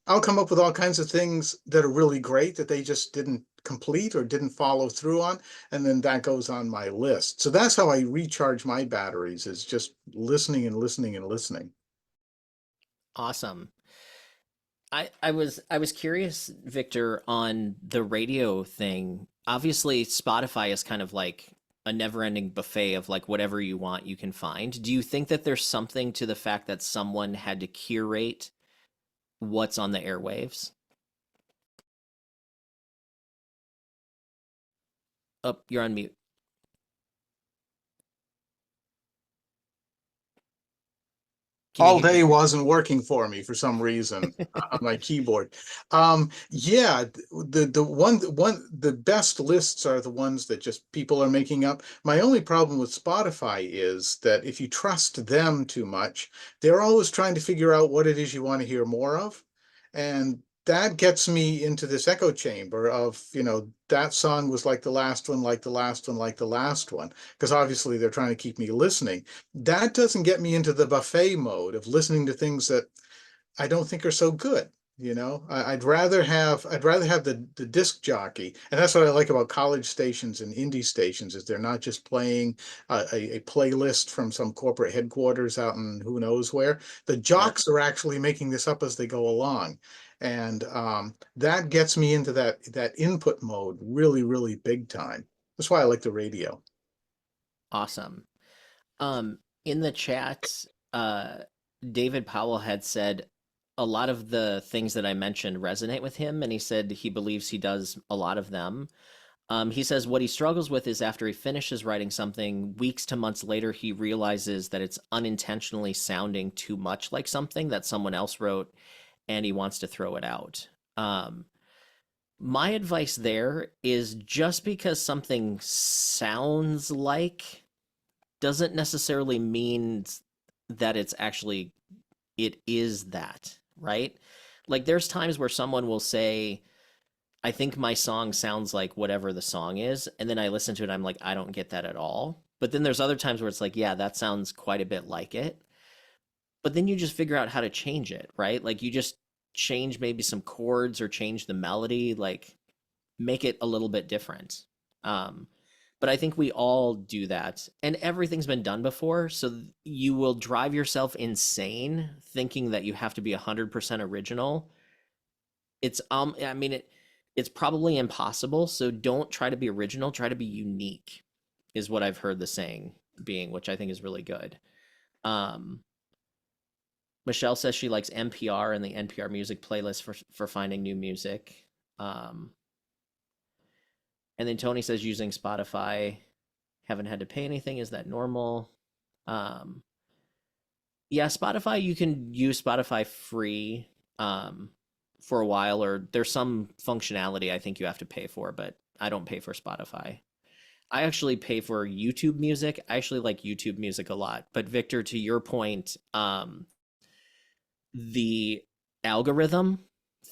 G: I'll come up with all kinds of things that are really great that they just didn't complete or didn't follow through on. And then that goes on my list. So that's how I recharge my batteries, is just listening and listening and listening.
A: Awesome. I was curious, Victor, on the radio thing. Obviously, Spotify is kind of like a never-ending buffet of like whatever you want you can find. Do you think that there's something to the fact that someone had to curate what's on the airwaves? Oh, you're on mute. Can you
G: All
A: hear
G: day
A: me?
G: wasn't working for me for some reason on my keyboard. Yeah, the best lists are the ones that just people are making up. My only problem with Spotify is that if you trust them too much, they're always trying to figure out what it is you want to hear more of. And that gets me into this echo chamber of, that song was like the last one, like the last one, like the last one, because obviously they're trying to keep me listening. That doesn't get me into the buffet mode of listening to things that I don't think are so good. I'd rather have the disc jockey, and that's what I like about college stations and indie stations, is they're not just playing a playlist from some corporate headquarters out in who knows where. The
A: Yep.
G: jocks are actually making this up as they go along, and that gets me into that input mode really, really big time. That's why I like the radio.
A: Awesome. In the chat, uh, David Powell had said a lot of the things that I mentioned resonate with him, and he said he believes he does a lot of them. He says what he struggles with is after he finishes writing something, weeks to months later, he realizes that it's unintentionally sounding too much like something that someone else wrote, and he wants to throw it out. My advice there is just because something sounds like doesn't necessarily mean that it is that, right? Like there's times where someone will say, I think my song sounds like whatever the song is, and then I listen to it, I'm like, I don't get that at all. But then there's other times where it's like, yeah, that sounds quite a bit like it. But then you just figure out how to change it, right? Like you just change maybe some chords or change the melody, like make it a little bit different. Um, but I think we all do that, and everything's been done before. So you will drive yourself insane thinking that you have to be 100% original. I mean, it's probably impossible. So don't try to be original. Try to be unique, is what I've heard the saying being, which I think is really good. Um, Michelle says she likes NPR and the NPR music playlist for finding new music. Um, and then Tony says using Spotify, haven't had to pay anything. Is that normal? Um, yeah, Spotify, you can use Spotify free for a while, or there's some functionality I think you have to pay for, but I don't pay for Spotify. I actually pay for YouTube Music. I actually like YouTube Music a lot. But Victor, to your point, the algorithm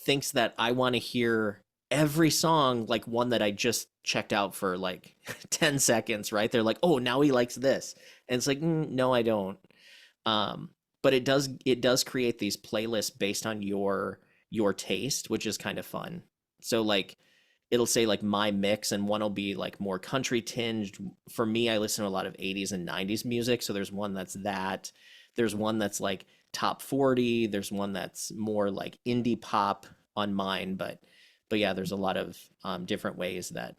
A: thinks that I want to hear every song like one that I just checked out for like 10 seconds, right? They're like, "Oh, now he likes this." And it's like, "No, I don't." Um, but it does create these playlists based on your taste, which is kind of fun. So like it'll say like my mix, and one will be like more country tinged. For me, I listen to a lot of 80s and 90s music, so there's one that's that. There's one that's like top 40, there's one that's more like indie pop on mine, but yeah, there's a lot of different ways that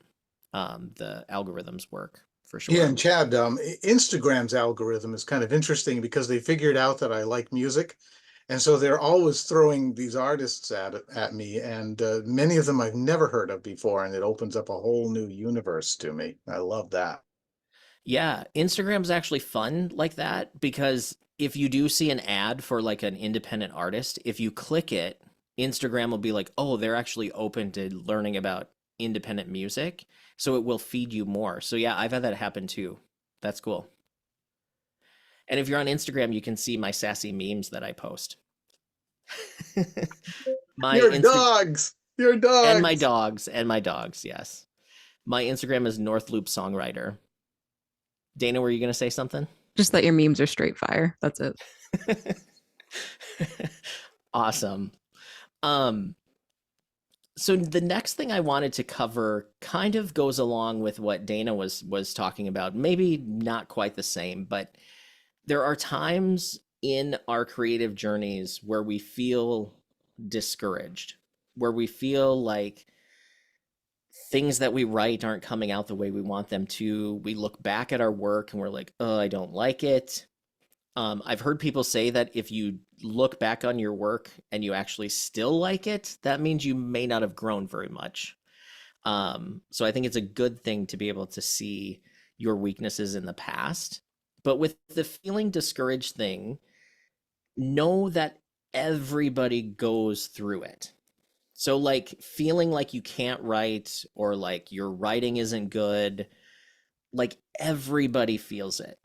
A: the algorithms work for
G: Yeah,
A: sure.
G: and Chad, Instagram's algorithm is kind of interesting because they figured out that I like music, and so they're always throwing these artists at me, and many of them I've never heard of before, and it opens up a whole new universe to me. I love that.
A: Yeah, Instagram's actually fun like that because if you do see an ad for like an independent artist, if you click it, Instagram will be like, "Oh, they're actually open to learning about independent music." So it will feed you more. So yeah, I've had that happen too. That's cool. And if you're on Instagram, you can see my sassy memes that I post. My
G: Your
A: Insta
G: dogs, your
A: and my
G: dogs.
A: dogs and my dogs, yes. My Instagram is North Loop Songwriter. Dana, were you going to say something?
F: Just that your memes are straight fire. That's it.
A: Awesome. Um, so the next thing I wanted to cover kind of goes along with what Dana was talking about. Maybe not quite the same, but there are times in our creative journeys where we feel discouraged, where we feel like things that we write aren't coming out the way we want them to. We look back at our work and we're like, oh, I don't like it. I've heard people say that if you look back on your work and you actually still like it, that means you may not have grown very much. So I think it's a good thing to be able to see your weaknesses in the past. But with the feeling discouraged thing, know that everybody goes through it. So like feeling like you can't write or like your writing isn't good, like everybody feels it.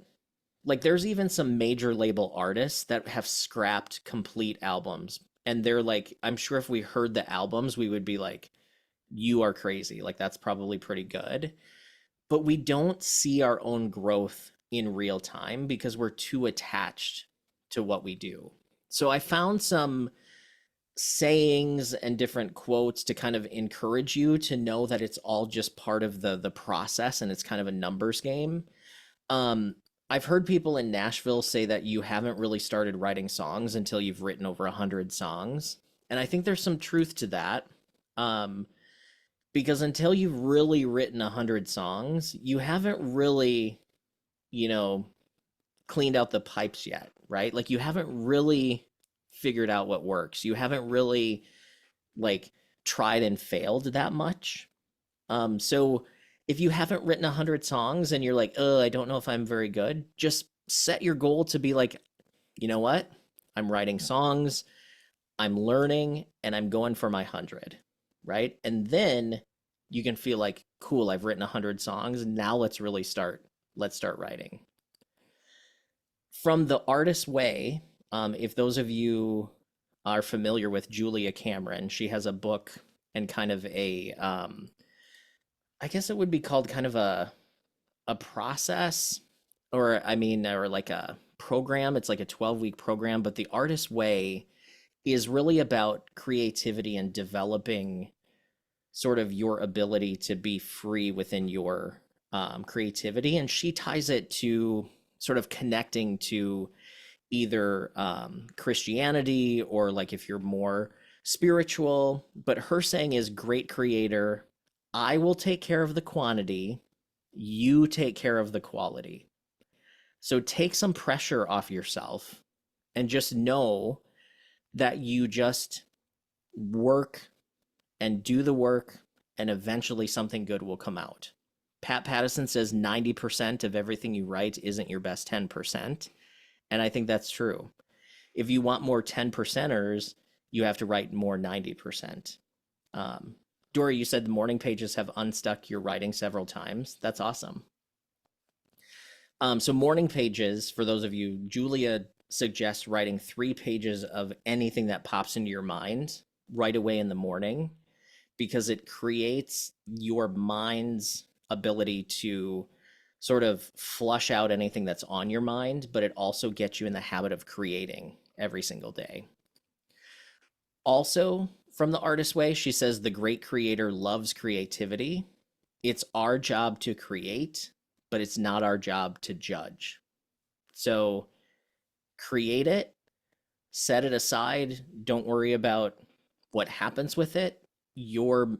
A: Like there's even some major label artists that have scrapped complete albums and they're like, I'm sure if we heard the albums we would be like, you are crazy, like that's probably pretty good. But we don't see our own growth in real time because we're too attached to what we do. So I found some sayings and different quotes to kind of encourage you to know that it's all just part of the process and it's kind of a numbers game. um I've heard people in Nashville say that you haven't really started writing songs until you've written over 100 songs, and I think there's some truth to that. um because until you've really written 100 songs you haven't really, you know, cleaned out the pipes yet, right? Like you haven't really figured out what works. You haven't really like tried and failed that much. So if you haven't written 100 songs and you're like, oh, I don't know if I'm very good, just set your goal to be like, you know what? I'm writing songs, I'm learning, and I'm going for my 100, right? And then you can feel like, cool, I've written 100 songs. Now let's start writing. From the artist's way, if those of you are familiar with Julia Cameron, she has a book and kind of a, I guess it would be called kind of a process, or I mean, or like a program. It's like a 12-week program, but the artist's way is really about creativity and developing sort of your ability to be free within your creativity. And she ties it to sort of connecting to either Christianity or like if you're more spiritual. But her saying is, great creator, I will take care of the quantity, you take care of the quality. So take some pressure off yourself and just know that you just work and do the work and eventually something good will come out. Pat Pattison says 90% of everything you write isn't your best 10%. And I think that's true. If you want more 10%ers, you have to write more 90%. Dory, you said the morning pages have unstuck your writing several times. That's awesome. So morning pages, for those of you, Julia suggests writing 3 pages of anything that pops into your mind right away in the morning, because it creates your mind's ability to sort of flush out anything that's on your mind, but it also gets you in the habit of creating every single day. Also, from the artist's way, she says the great creator loves creativity. It's our job to create, but it's not our job to judge. So create it, set it aside, don't worry about what happens with it. Your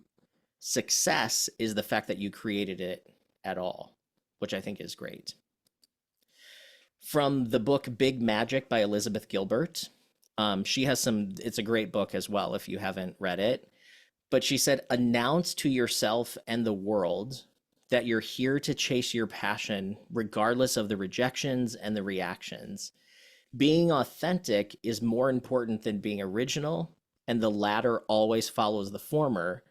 A: success is the fact that you created it at all, which I think is great. From the book Big Magic by Elizabeth Gilbert, she has it's a great book as well if you haven't read it. But she said, announce to yourself and the world that you're here to chase your passion, regardless of the rejections and the reactions. Being authentic is more important than being original, and the latter always follows the former.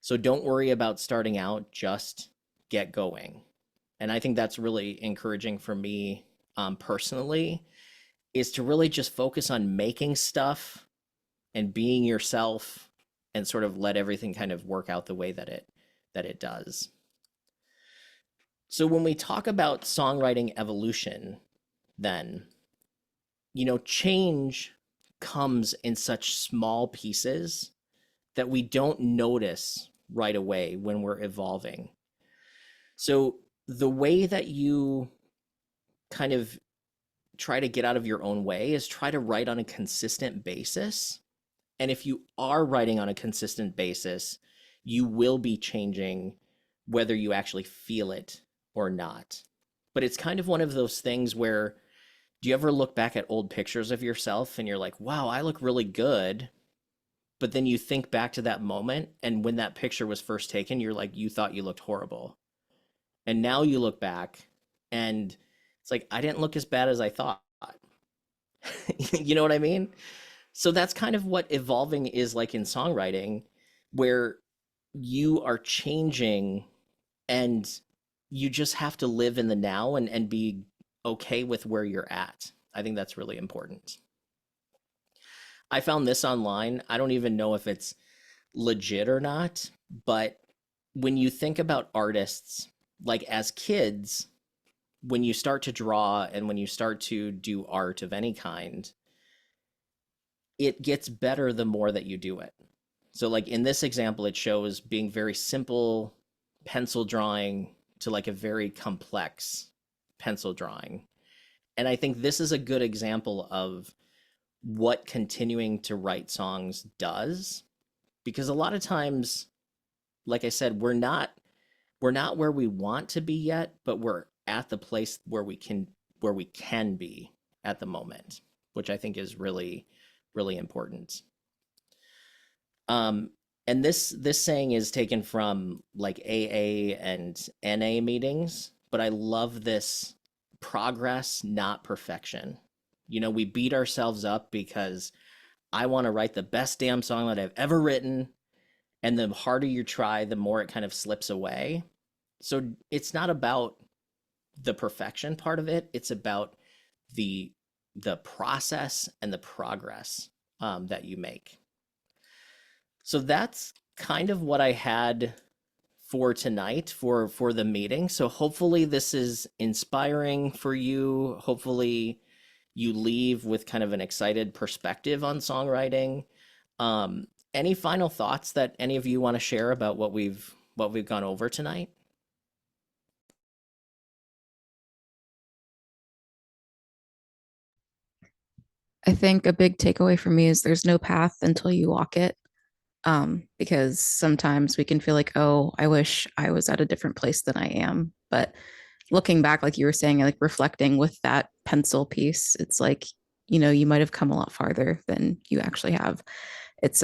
A: So don't worry about starting out, just get going. And I think that's really encouraging for me personally, is to really just focus on making stuff and being yourself and sort of let everything kind of work out the way that it does. So when we talk about songwriting evolution, then, change comes in such small pieces that we don't notice right away when we're evolving. So the way that you kind of try to get out of your own way is try to write on a consistent basis. And if you are writing on a consistent basis, you will be changing whether you actually feel it or not. But it's kind of one of those things where, do you ever look back at old pictures of yourself and you're like, wow, I look really good. But then you think back to that moment, and when that picture was first taken, you're like, you thought you looked horrible. And now you look back and it's like, I didn't look as bad as I thought. You know what I mean? So that's kind of what evolving is like in songwriting, where you are changing and you just have to live in the now and be okay with where you're at. I think that's really important. I found this online. I don't even know if it's legit or not, but when you think about artists, like as kids, when you start to draw and when you start to do art of any kind, it gets better the more that you do it. So like in this example, it shows being very simple pencil drawing to like a very complex pencil drawing. And I think this is a good example of what continuing to write songs does, because a lot of times, like I said, we're not where we want to be yet, but we're at the place where we can be at the moment, which I think is really, really important. And this saying is taken from like AA and NA meetings, but I love this: progress, not perfection. We beat ourselves up because I want to write the best damn song that I've ever written. And the harder you try, the more it kind of slips away. So it's not about the perfection part of it. It's about the process and the progress that you make. So that's kind of what I had for tonight for the meeting. So hopefully this is inspiring for you. Hopefully you leave with kind of an excited perspective on songwriting. Any final thoughts that any of you want to share about what we've gone over tonight?
F: I think a big takeaway for me is there's no path until you walk it. Because sometimes we can feel like, oh, I wish I was at a different place than I am. But looking back, like you were saying, like reflecting with that pencil piece, it's like, you might have come a lot farther than you actually have. It's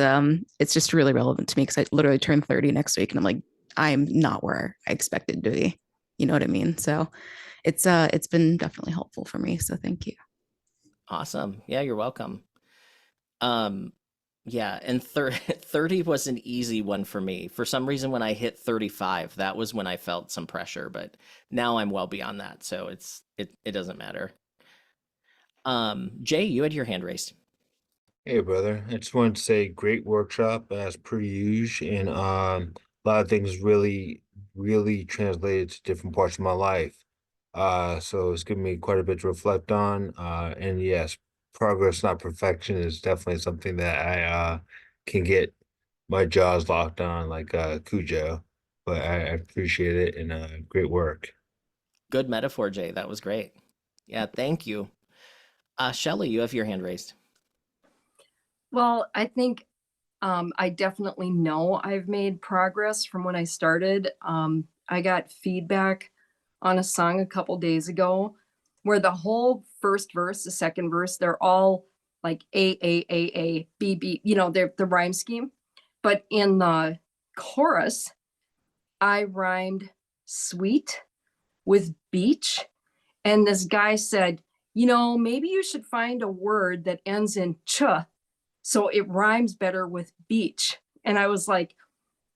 F: just really relevant to me because I literally turned 30 next week and I'm like, I'm not where I expected to be. You know what I mean? So it's been definitely helpful for me. So thank you.
A: Awesome. Yeah, you're welcome. Yeah, and 30 was an easy one for me. For some reason, when I hit 35, that was when I felt some pressure, but now I'm well beyond that, so it doesn't matter. Jay, you had your hand raised.
H: Hey, brother. I just wanted to say great workshop as per usual, and a lot of things really, really translated to different parts of my life. So it's given me quite a bit to reflect on. And yes, progress, not perfection, is definitely something that I can get my jaws locked on like Cujo. But I appreciate it, and great work.
A: Good metaphor, Jay. That was great. Yeah, thank you. Shelley, you have your hand raised.
I: Well, I think I definitely know I've made progress from when I started. I got feedback on a song a couple days ago where the whole first verse, the second verse, they're all like A, B, B, they're the rhyme scheme. But in the chorus, I rhymed sweet with beach. And this guy said, you know, maybe you should find a word that ends in ch so it rhymes better with beach. And I was like,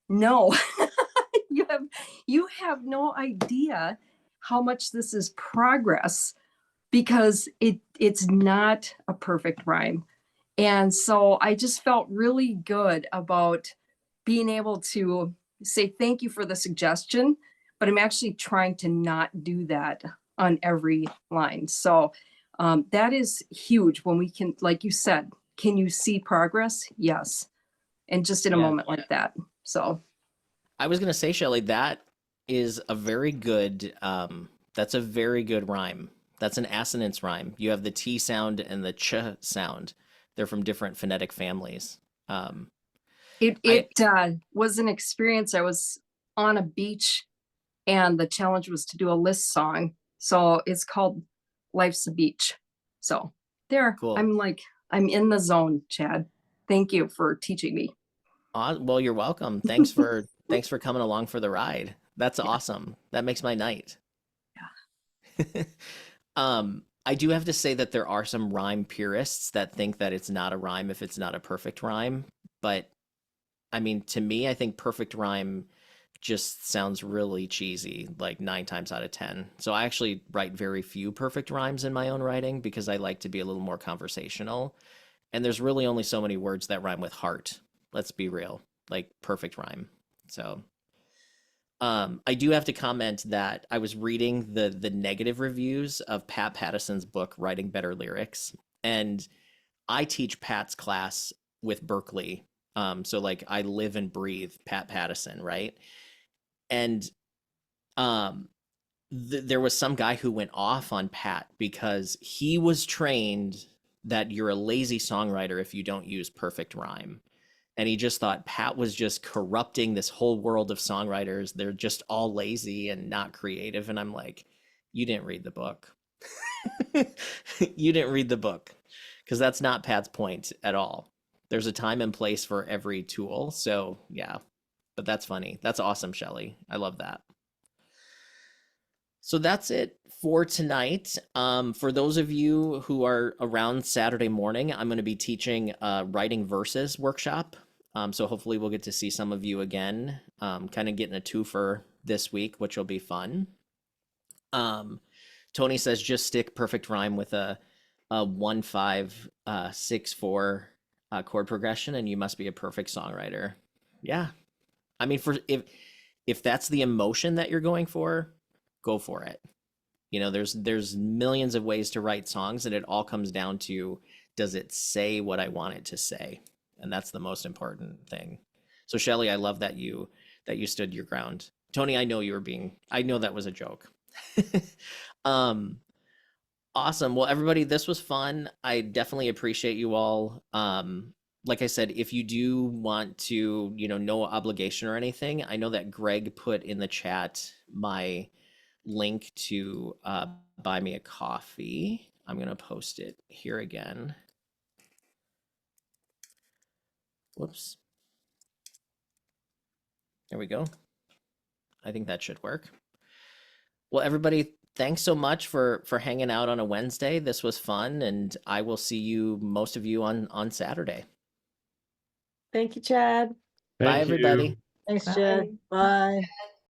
I: no, you have no idea how much this is progress, because it's not a perfect rhyme. And so I just felt really good about being able to say thank you for the suggestion, but I'm actually trying to not do that on every line. So that is huge when we can, like you said, can you see progress? Yes. And just in a
A: Yeah.
I: moment like that. So
A: I was going to say, Shelley, that is a very good, that's a very good rhyme. That's an assonance rhyme. You have the T sound and the ch sound. They're from different phonetic families.
I: it was an experience. I was on a beach and the challenge was to do a list song. So it's called Life's a Beach. So there,
A: Cool.
I: I'm in the zone, Chad. Thank you for teaching me.
A: Well, you're welcome. Thanks for coming along for the ride. That's awesome. That makes my night. Yeah. I do have to say that there are some rhyme purists that think that it's not a rhyme if it's not a perfect rhyme. But I mean, to me, I think perfect rhyme just sounds really cheesy, like 9 times out of 10. So I actually write very few perfect rhymes in my own writing because I like to be a little more conversational. And there's really only so many words that rhyme with heart. Let's be real, like perfect rhyme. So I do have to comment that I was reading the negative reviews of Pat Patterson's book, Writing Better Lyrics. And I teach Pat's class with Berkeley. So like I live and breathe Pat Patterson, right? And there was some guy who went off on Pat because he was trained that you're a lazy songwriter if you don't use perfect rhyme. And he just thought Pat was just corrupting this whole world of songwriters. They're just all lazy and not creative. And I'm like, you didn't read the book. You didn't read the book, because that's not Pat's point at all. There's a time and place for every tool. So yeah, but that's funny. That's awesome, Shelley. I love that. So that's it for tonight. For those of you who are around Saturday morning, I'm going to be teaching a writing verses workshop. So hopefully we'll get to see some of you again, kind of getting a twofer this week, which will be fun. Tony says, just stick perfect rhyme with a 1-5-6-4 chord progression and you must be a perfect songwriter. Yeah. I mean, if that's the emotion that you're going for, go for it. You know, there's millions of ways to write songs, and it all comes down to, does it say what I want it to say? And that's the most important thing. So Shelley, I love that you stood your ground. Tony, I know that was a joke. Awesome. Well, everybody, this was fun. I definitely appreciate you all. Like I said, if you do want to, no obligation or anything, I know that Greg put in the chat my link to buy me a coffee. I'm going to post it here again. Whoops. There we go. I think that should work. Well, everybody, thanks so much for hanging out on a Wednesday. This was fun, and I will see most of you on Saturday.
C: Thank you, Chad.
A: Bye, everybody.
B: Thanks,
C: Bye.
B: Chad. Bye.